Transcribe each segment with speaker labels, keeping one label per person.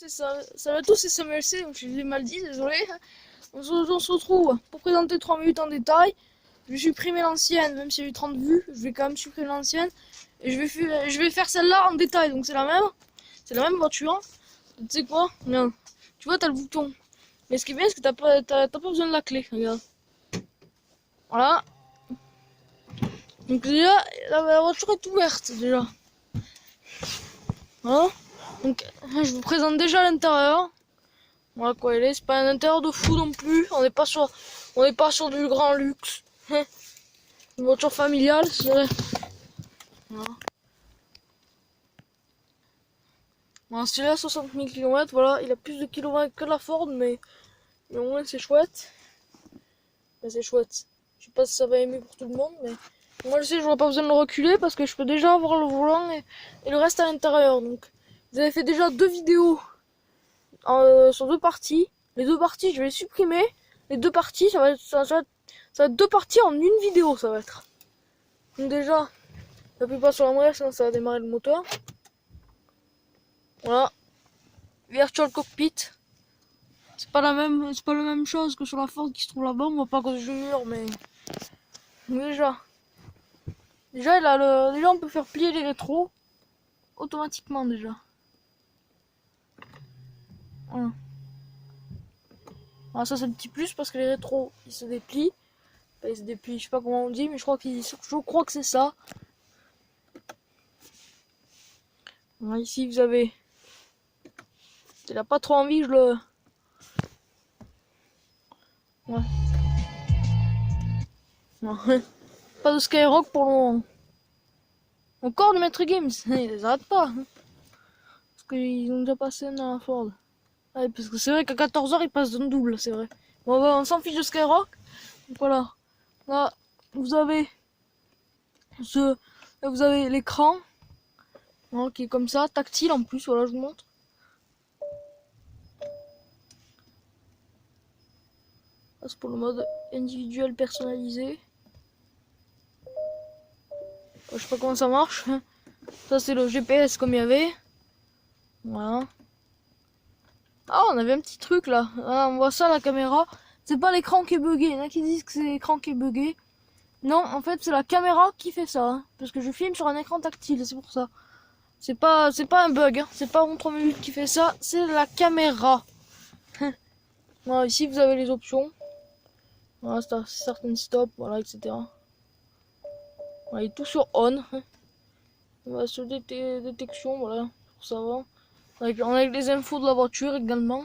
Speaker 1: C'est ça, ça va tous, c'est Samuel C, donc je l'ai mal dit, désolé. On se retrouve pour présenter 3 minutes en détail. Je vais supprimer l'ancienne, même si j'ai eu 30 vues, je vais quand même supprimer l'ancienne. Et je vais faire celle-là en détail, donc c'est la même voiture. Tu sais quoi? Regarde, tu vois, t'as le bouton. Mais ce qui est bien, c'est que t'as pas besoin de la clé, regarde. Voilà. Donc déjà, la voiture est ouverte, déjà. Voilà. Donc, je vous présente déjà l'intérieur. Voilà quoi elle est, c'est pas un intérieur de fou non plus, on n'est pas sur du grand luxe. Une voiture familiale, c'est vrai. Voilà. Bon, celui-là 60 000 km, voilà, il a plus de kilomètres que la Ford, mais au moins c'est chouette. Mais c'est chouette. Je sais pas si ça va aimer pour tout le monde, mais moi je sais, j'aurais pas besoin de le reculer parce que je peux déjà avoir le volant et le reste à l'intérieur. Donc, vous avez fait déjà 2 vidéos sur 2 parties. Les 2 parties, je vais les supprimer. Les 2 parties, ça va être 2 parties en une vidéo, ça va être. Donc déjà, j'appuie pas sur la molette, sinon ça va démarrer le moteur. Voilà. Virtual Cockpit. C'est pas la même chose que sur la Ford qui se trouve là-bas. On voit pas à cause du mur, mais déjà, déjà on peut faire plier les rétros automatiquement déjà. Voilà. Alors ça c'est le petit plus parce que les rétros ils se déplient. Enfin, ils se déplient, je sais pas comment on dit, mais je crois que c'est ça. Alors, ici vous avez. Il a pas trop envie, je le. Ouais. Non. Pas de Skyrock pour le moment. Encore de Maître Games, ils les arrêtent pas. Parce qu'ils ont déjà passé dans la Ford. Ouais, parce que c'est vrai qu'à 14h ils passent d'un double, c'est vrai. Bon, on s'en fiche de Skyrock. Donc voilà. Là, vous avez vous avez l'écran. Hein, qui est comme ça, tactile en plus, voilà, je vous montre. Ça, c'est pour le mode individuel personnalisé. Je sais pas comment ça marche. Ça, c'est le GPS comme il y avait. Voilà. Ah, on avait un petit truc là. Ah, on voit ça, la caméra. C'est pas l'écran qui est bugué. Il y en a qui disent que c'est l'écran qui est bugué. Non, en fait, c'est la caméra qui fait ça. Hein, parce que je filme sur un écran tactile, c'est pour ça. C'est pas un bug. Hein, c'est pas mon 3 minutes qui fait ça. C'est la caméra. Voilà, ici, vous avez les options. Voilà, certaines stop, voilà, etc. Voilà, il est tout sur on. Voilà, sur détection, voilà, pour savoir. On a les infos de la voiture également.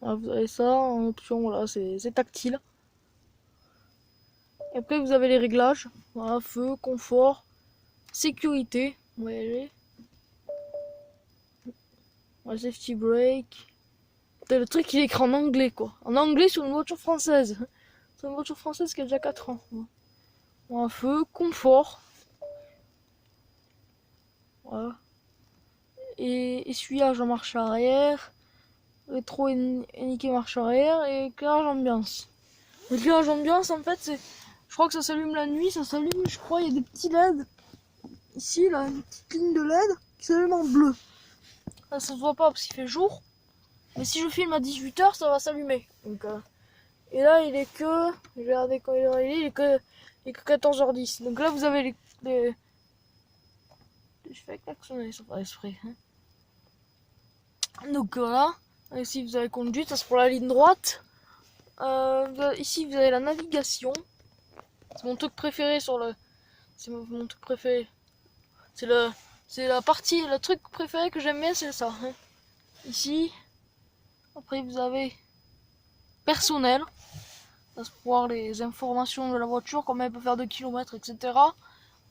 Speaker 1: Voilà, vous avez ça en option, voilà, c'est tactile. Et après vous avez les réglages, voilà, feu, confort, sécurité, on va y aller. Voilà, safety brake. Le truc il est écrit en anglais quoi. En anglais sur une voiture française. C'est une voiture française qui a déjà 4 ans. Voilà, feu, confort. Voilà. Et essuyage en marche arrière. Rétro indiqué marche arrière et éclairage ambiance. L'éclairage ambiance en fait c'est. Je crois que ça s'allume la nuit, ça s'allume, je crois, il y a des petits LED. Ici là, une petite ligne de LED qui s'allume en bleu. Là, ça se voit pas parce qu'il fait jour. Mais si je filme à 18h, ça va s'allumer. Donc, et là il est que. Je vais regarder quand il est que 14h10. Donc là vous avez les... Je fais klaxonner, ça pas exprès. Hein. Donc voilà. Ici vous avez conduite, ça c'est pour la ligne droite. Ici vous avez la navigation. C'est mon truc préféré sur le. C'est mon truc préféré. C'est la partie, le truc préféré que j'aime bien, c'est ça. Hein. Ici. Après vous avez personnel. Ça c'est pour voir les informations de la voiture, combien elle peut faire de kilomètres, etc.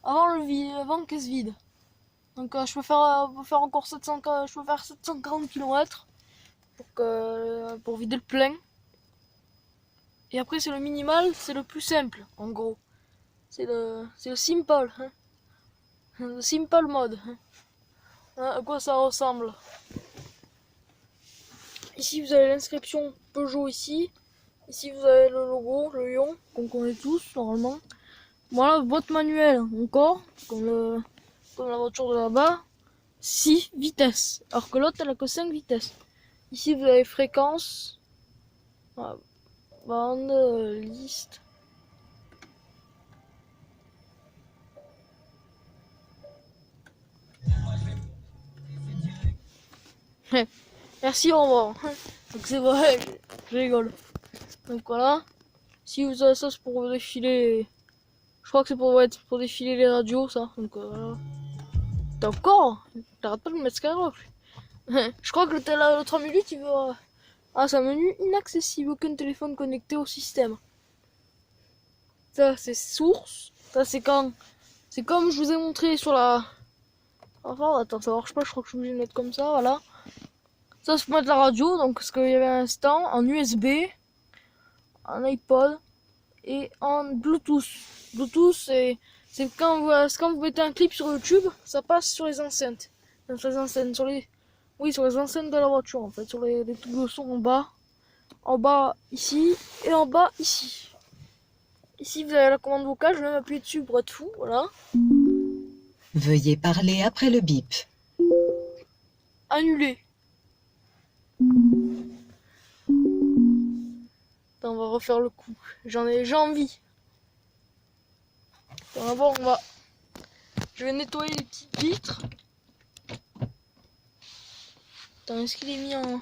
Speaker 1: Avant qu'elle se vide. Donc je peux faire encore 740 km pour vider le plein. Et après c'est le minimal, c'est le plus simple en gros. C'est le simple. Hein. Le simple mode. Hein, à quoi ça ressemble? Ici vous avez l'inscription Peugeot ici. Ici vous avez le logo, le lion, qu'on connaît tous normalement. Voilà, boîte manuelle encore, comme la voiture de là-bas. 6 vitesses, alors que l'autre elle a que 5 vitesses. Ici vous avez fréquence, voilà, bande, liste. Merci, au revoir. Donc c'est vrai, je rigole. Donc voilà, si vous avez ça, c'est pour défiler. Je crois que c'est pour défiler les radios, ça. Donc voilà. T'as encore, t'arrêtes pas de me mettre Skyrock. Je crois que le 3 minutes, il veut. Ah, c'est un menu inaccessible, aucun téléphone connecté au système. Ça, c'est source. Ça, c'est quand. C'est comme je vous ai montré sur la. Enfin, attends, ça marche pas, je crois que je suis obligé de mettre comme ça, voilà. Ça, c'est pour mettre la radio, donc parce qu'il y avait un stand en USB, en iPod et en Bluetooth. Bluetooth, c'est quand vous mettez un clip sur YouTube, ça passe sur les enceintes. Sur les enceintes, sur les enceintes de la voiture, en fait, sur les trucs de son en bas ici et en bas ici. Ici, vous avez la commande vocale, je vais même appuyer dessus pour être fou, voilà.
Speaker 2: Veuillez parler après le bip.
Speaker 1: Annuler. Attends, on va refaire le coup. J'ai envie. D'abord, je vais nettoyer les petites vitres. Attends, est-ce qu'il est mis en...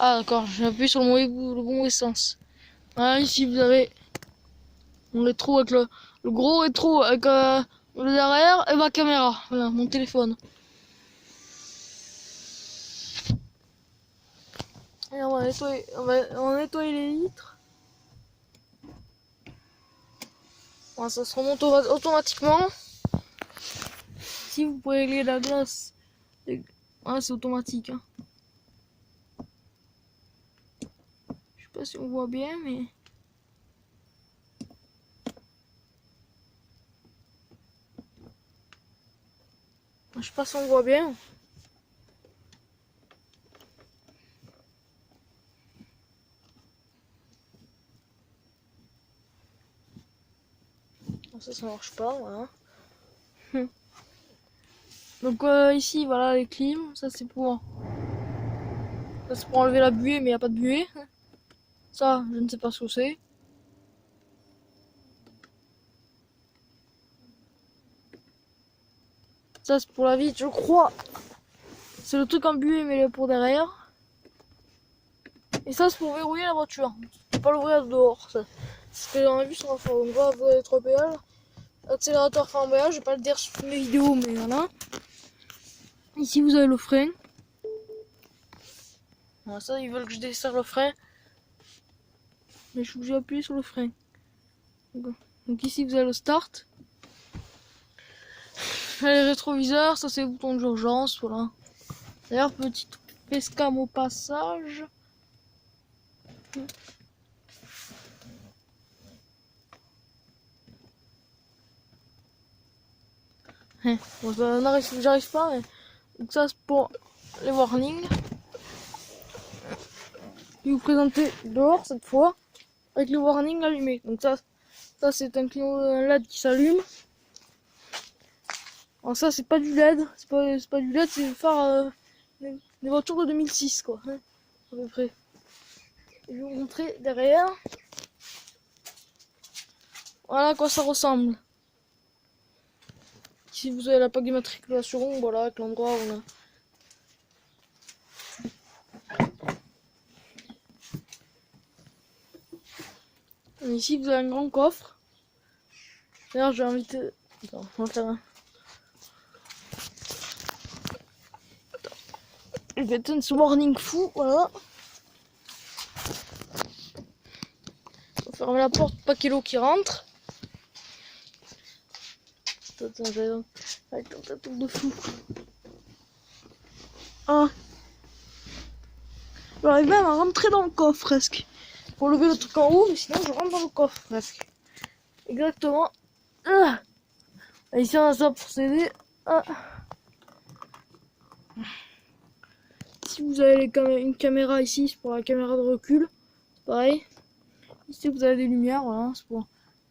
Speaker 1: Ah d'accord, j'ai appuyé sur le bon essence. Ah, ici vous avez mon rétro avec le gros rétro avec le derrière et ma caméra. Voilà, mon téléphone. Et on va nettoyer les vitres. Voilà, ça se remonte automatiquement. Si vous pouvez régler la glace, ouais, c'est automatique. Hein. Je sais pas si on voit bien, mais... Je sais pas si on voit bien. Ça marche pas, voilà. Donc ici, voilà les clims. Ça c'est pour enlever la buée, mais il n'y a pas de buée. Ça, je ne sais pas ce que c'est. Ça c'est pour la vitre, je crois. C'est le truc en buée, mais pour derrière. Et ça c'est pour verrouiller la voiture. Je peux pas l'ouvrir dehors. C'est ce que j'en ai vu sur la fois. On voit vous avez 3 pédales. Accélérateur fin pédale, je vais pas le dire sur mes vidéos, mais voilà. Ici vous avez le frein. Voilà, ça ils veulent que je desserre le frein. Mais je suis obligé d'appuyer sur le frein. Donc ici vous avez le start. Les rétroviseurs, ça c'est le bouton d'urgence, voilà. D'ailleurs, petite facecam au passage. Bon, j'arrive pas, mais... Donc ça c'est pour les warnings. Je vais vous présenter dehors cette fois, avec le warning allumé. Donc ça c'est un LED qui s'allume. Alors ça c'est pas du LED, c'est pas du LED, c'est le phare des voitures de 2006 quoi, hein, à peu près. Je vais vous montrer derrière. Voilà à quoi ça ressemble. Ici vous avez la plaque d'immatriculation, voilà, avec l'endroit où on a... Et ici vous avez un grand coffre. D'ailleurs je vais inviter... Attends, on va faire un... Je vais mettre un warning fou, voilà. On va fermer la porte, pas qu'il y ait l'eau qui rentre. Attends, avec un tour de fou. Ah. J'arrive même à rentrer dans le coffre presque. Pour lever le truc en haut, mais sinon je rentre dans le coffre presque. Exactement. Ah. Et ici on a ça pour s'aider. Ah. Ici vous avez une caméra ici, c'est pour la caméra de recul. Pareil. Ici vous avez des lumières, voilà, c'est pour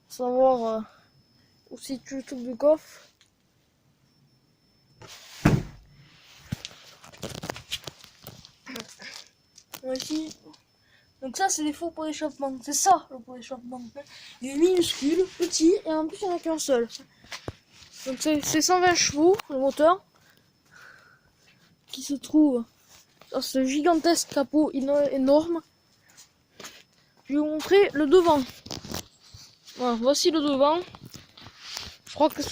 Speaker 1: savoir où se situe le truc du coffre. Ici. Donc ça c'est des faux pots d'échappement. C'est ça le pot d'échappement. Il est minuscule, petit et en plus il n'y en a qu'un seul. Donc c'est 120 chevaux le moteur qui se trouve dans ce gigantesque capot énorme. Je vais vous montrer le devant. Voilà, voici le devant. Je crois que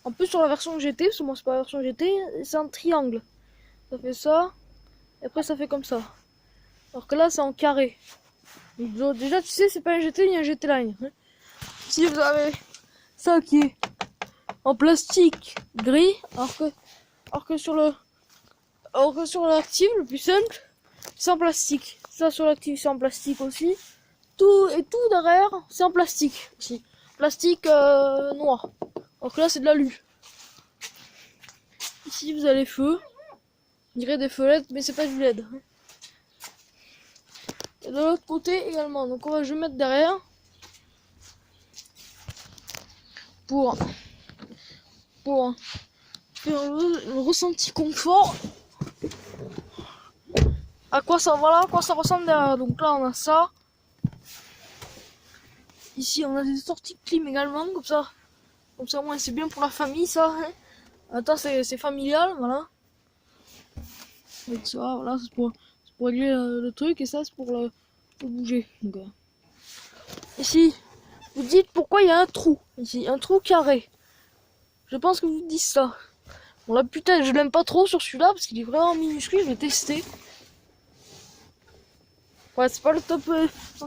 Speaker 1: en plus sur la version GT, parce que moi c'est pas la version GT, c'est un triangle. Ça fait ça, et après ça fait comme ça. Alors que là c'est en carré. Donc, déjà tu sais c'est pas un GT ni un GT Line. Si vous avez ça qui est en plastique gris, alors que sur l'active le plus simple, c'est en plastique. Ça sur l'active c'est en plastique aussi. Tout derrière c'est en plastique aussi. Plastique noir. Alors que là c'est de l'alu. Ici vous avez les feux. On dirait des feux LED mais c'est pas du LED. Et de l'autre côté également. Donc je vais mettre derrière. Pour faire le ressenti confort. Voilà à quoi ça ressemble derrière. Donc là on a ça. Ici on a des sorties de clim également, comme ça moi c'est bien pour la famille ça. Hein. Attends c'est familial, voilà. Avec ça, voilà, c'est pour régler le truc et ça c'est pour le bouger. Donc, ici, vous dites pourquoi il y a un trou. Ici, un trou carré. Je pense que vous dites ça. Bon là putain je l'aime pas trop sur celui-là parce qu'il est vraiment minuscule, je vais tester. Ouais c'est pas le top,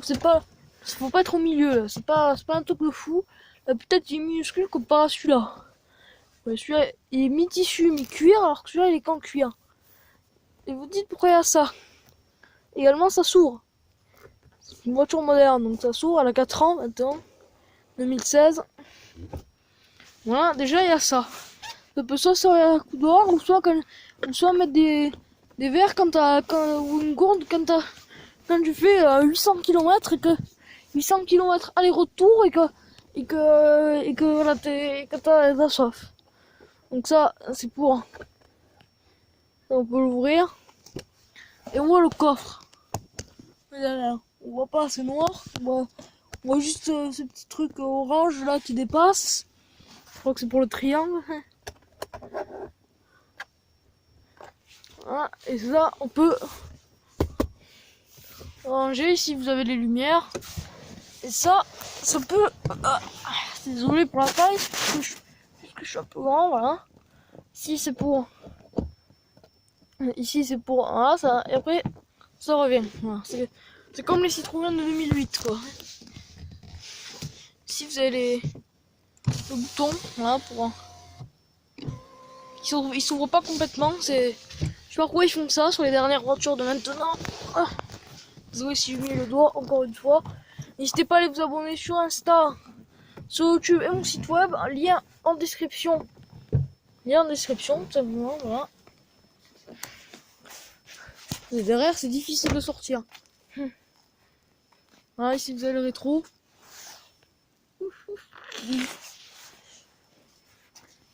Speaker 1: c'est pas. Faut pas être au milieu là, c'est pas un truc de fou. Là peut-être il est minuscule comparé à celui-là. Ouais, celui-là il est mi-tissu, mi-cuir, alors que celui-là il est qu'en cuir. Et vous dites pourquoi il y a ça. Également ça s'ouvre. C'est une voiture moderne, donc ça s'ouvre, elle a 4 ans maintenant. 2016. Voilà, déjà il y a ça. Ça peut soit servir à coup dehors, ou soit mettre des verres ou une gourde quand tu fais 800 km et que 800 km aller-retour et que voilà, t'as soif. Donc ça, c'est pour. On peut l'ouvrir. Et on voit le coffre. On voit pas, c'est noir. On voit juste ce petit truc orange là qui dépasse. Je crois que c'est pour le triangle. Voilà, et ça, on peut ranger. Ici, vous avez les lumières. Et ça peut. Désolé pour la taille, parce que je suis un peu grand, voilà. Ici, c'est pour. Ici, c'est pour. Voilà, ça. Et après, ça revient. Voilà. C'est comme les Citroën de 2008, quoi. Ici, vous avez le bouton, voilà, pour. Ils s'ouvrent pas complètement. Je sais pas pourquoi ils font ça sur les dernières voitures de maintenant. Désolé si j'ai mis le doigt encore une fois. N'hésitez pas à aller vous abonner sur Insta, sur YouTube et mon site web. Un lien en description. Lien en description, tout simplement, voilà. Et derrière, c'est difficile de sortir. Voilà, ici vous avez le rétro.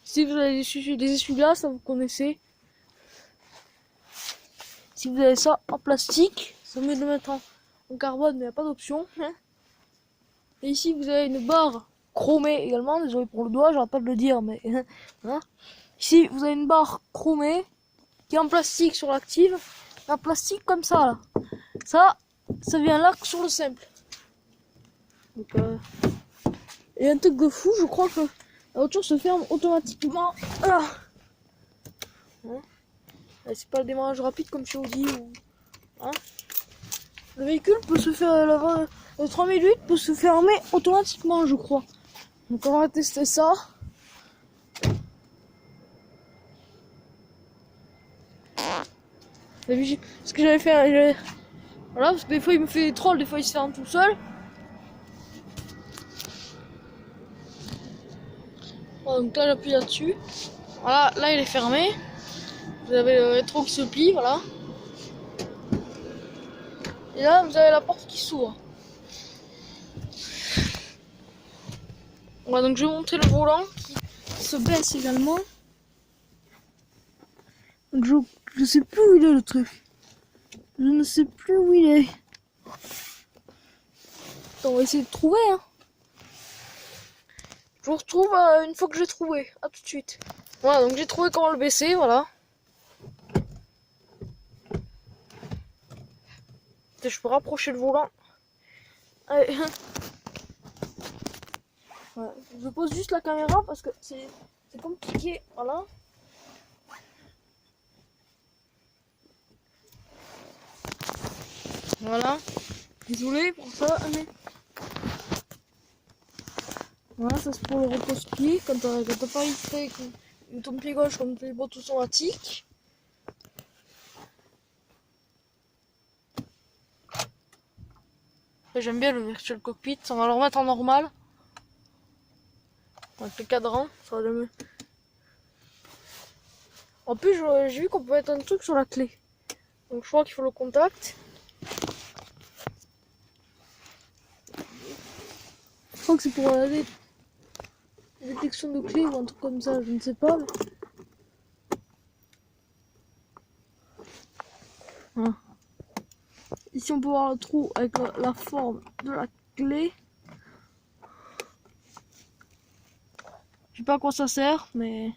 Speaker 1: Si vous avez des essuie-glaces, ça vous connaissez. Si vous avez ça en plastique, ça mieux de le mettre en carbone, mais il n'y a pas d'option. Et ici vous avez une barre chromée également, désolé pour le doigt, j'arrête pas de le dire, mais hein. Ici vous avez une barre chromée qui est en plastique sur l'active, un plastique comme ça là. Ça vient là sur le simple. Donc, et un truc de fou, je crois que la voiture se ferme automatiquement. C'est pas le démarrage rapide comme chez Audi ou. Le véhicule peut se faire. Le 3008 peut se fermer automatiquement, je crois. Donc on va tester ça. Ce que j'avais fait. Voilà, parce que des fois il me fait des trolls, des fois il se ferme tout seul. Voilà, donc là j'appuie là-dessus. Voilà, là il est fermé. Vous avez le rétro qui se plie, voilà. Et là, vous avez la porte qui s'ouvre. Voilà, donc je vais montrer le volant qui se baisse également. Donc je sais plus où il est le truc. Je ne sais plus où il est. Attends, on va essayer de trouver. Hein. Je vous retrouve une fois que j'ai trouvé. À tout de suite. Voilà, donc j'ai trouvé comment le baisser, voilà. Je peux rapprocher le volant. Allez. Voilà. Je pose juste la caméra parce que c'est compliqué. Voilà. Voilà. Désolé pour ça, mais... Voilà, ça c'est pour le repose-pied. Quand t'as pas fait ton pied gauche comme les bottes automatiques. J'aime bien le virtual cockpit. On va le remettre en normal. Avec le cadran. Ça va le mieux. En plus, j'ai vu qu'on pouvait mettre un truc sur la clé. Donc je crois qu'il faut le contact. Je crois que c'est pour la détection de clé ou un truc comme ça, je ne sais pas. Mais... Voilà. Ici on peut voir le trou avec la forme de la clé. Je sais pas à quoi ça sert, mais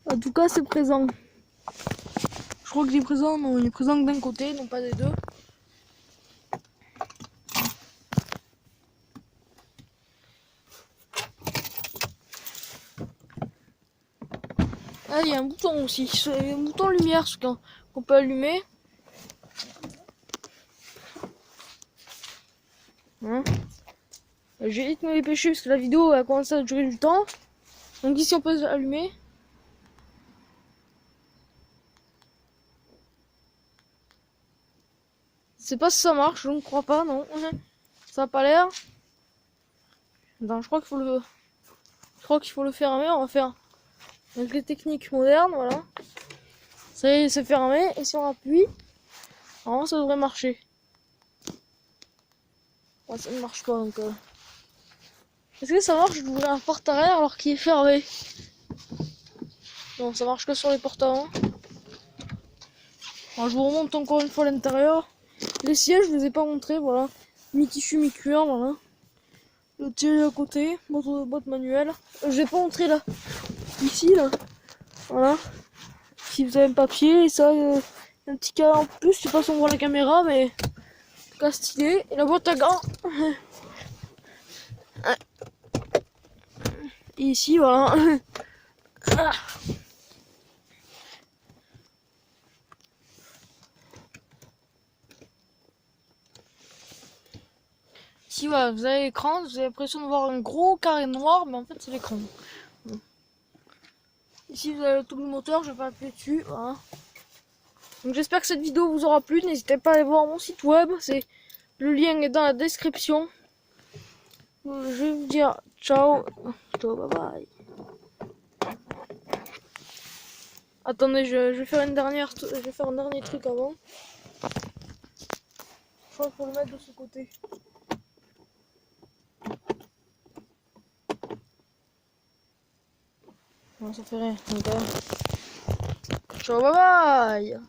Speaker 1: en tout cas c'est présent. Je crois qu'il est présent, non, il est présent que d'un côté, non pas des deux. Ah, il y a un bouton aussi, un bouton lumière qu'on peut allumer. Hein, j'ai vite me dépêcher parce que la vidéo a commencé à durer du temps. Donc ici on peut allumer. Je sais pas si ça marche, je ne crois pas, non. Ça a pas l'air. Non, je crois qu'il faut le fermer, on va faire avec les techniques modernes, voilà. Ça y est, c'est fermé, et si on appuie, normalement ça devrait marcher. Ouais, ça ne marche pas donc. Est-ce que ça marche d'ouvrir un porte arrière alors qu'il est fermé? Non, ça marche que sur les portes avant. Alors, je vous remonte encore une fois l'intérieur. Les sièges, je vous ai pas montré, voilà. Mi-tissu, mi-cuir, voilà. Le télé à côté, boîte manuelle. Je vais pas montrer là. Ici, là. Voilà. Si vous avez un papier, et ça, un petit cas en plus, je sais pas si on voit la caméra, mais en tout cas stylé. Et la boîte à gants. Et ici, voilà. Ici, voilà, vous avez l'écran, vous avez l'impression de voir un gros carré noir, mais en fait, c'est l'écran. Bon. Ici, vous avez le double moteur, je vais pas appuyer dessus, voilà. Donc, j'espère que cette vidéo vous aura plu. N'hésitez pas à aller voir mon site web, le lien est dans la description. Je vais vous dire ciao, bye bye. Attendez, je vais faire un dernier truc avant. Je crois qu'il faut le mettre de ce côté. Non, ça fait rien. Donc, ciao, bye bye.